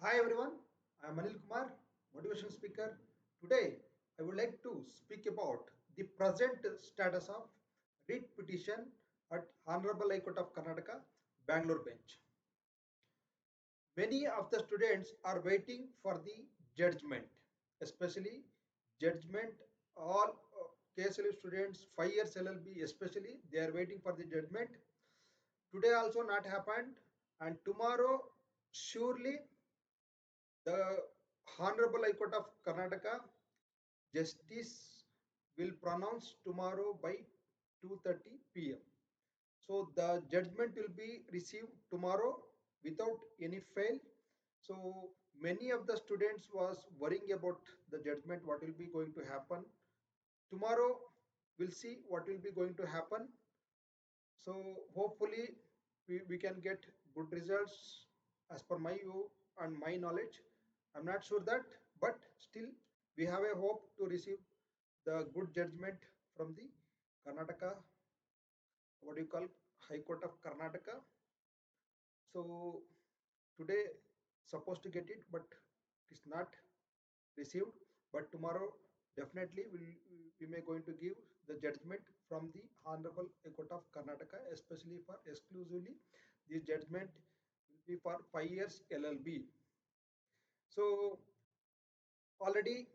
Hi everyone, I am Anil Kumar, motivation speaker. Today I would like to speak about the present status of writ petition at Honorable High Court of Karnataka, Bangalore bench. Many of the students are waiting for the judgment, especially judgment. All KSLU students, 5 years LLB especially, they are waiting for the judgment. Today also not happened, and tomorrow surely the Honorable High Court of Karnataka Justice will pronounce tomorrow by 2:30 p.m. So the judgment will be received tomorrow without any fail. So many of the students was worrying about the judgment, what will be going to happen. Tomorrow we'll see what will be going to happen. So hopefully we can get good results as per my view and my knowledge. I'm not sure that, but still we have a hope to receive the good judgment from the Karnataka, what do you call, High Court of Karnataka. So today supposed to get it, but it is not received. But tomorrow definitely we may going to give the judgment from the Honorable High Court of Karnataka, especially for exclusively the judgment will be for 5 years LLB. So already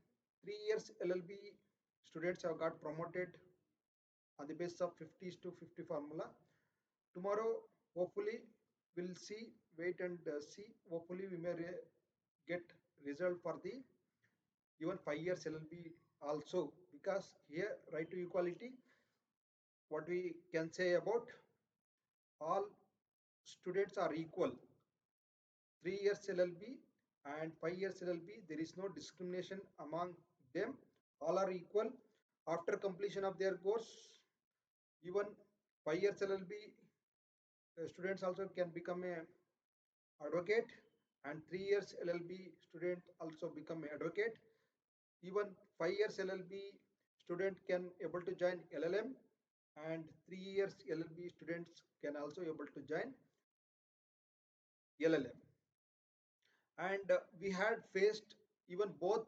3 years LLB students have got promoted on the basis of 50 to 50 formula. Tomorrow, hopefully, we'll see, wait and see. Hopefully, we may get result for the even 5 years LLB also, because here right to equality, what we can say about all students are equal. 3 years LLB and 5 years LLB, there is no discrimination among them. All are equal. After completion of their course, even 5 years LLB students also can become a advocate, and 3 years LLB student also become a advocate. Even 5 years LLB student can able to join LLM, and 3 years LLB students can also able to join LLM. And we had faced even both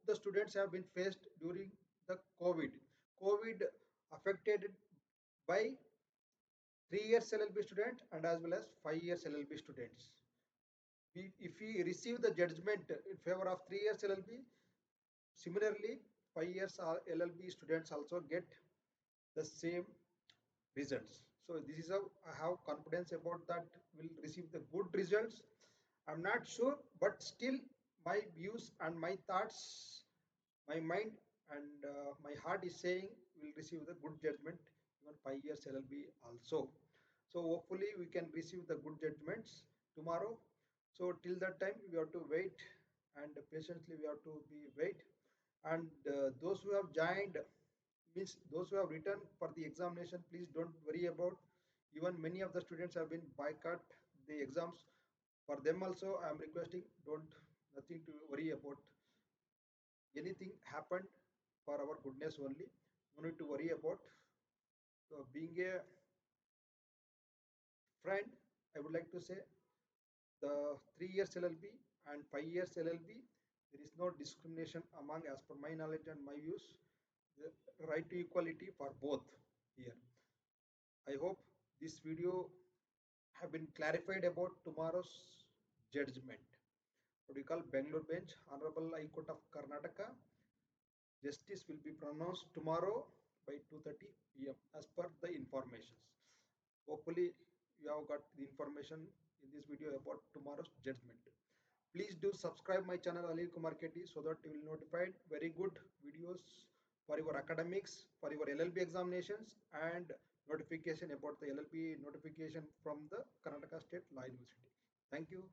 the students have been faced during the COVID affected by 3 years LLB student and as well as 5 years LLB students. If we receive the judgment in favor of 3 years LLB, similarly 5 years LLB students also get the same results. So this is how I have confidence about that will receive the good results. I'm not sure, but still my views and my thoughts, my mind and my heart is saying will receive the good judgment even 5 years LLB also. So hopefully we can receive the good judgments tomorrow. So till that time we have to wait, and patiently we have to be wait. And those who have joined, means those who have written for the examination, please don't worry about. Even many of the students have been boycott the exams. For them also I am requesting, don't nothing to worry about. Anything happened for our goodness only. No need to worry about. So being a friend, I would like to say the 3 years LLB and 5 years LLB, there is no discrimination among, as per my knowledge and my views, the right to equality for both here. I hope this video have been clarified about tomorrow's judgment. What we call Bangalore bench, Honorable High Court of Karnataka. Justice will be pronounced tomorrow by 2:30 p.m. as per the informations. Hopefully, you have got the information in this video about tomorrow's judgment. Please do subscribe my channel Anil Kumar Ketty so that you will notified very good videos for your academics, for your LLB examinations, and notification about the LLB notification from the Karnataka State Law University. Thank you.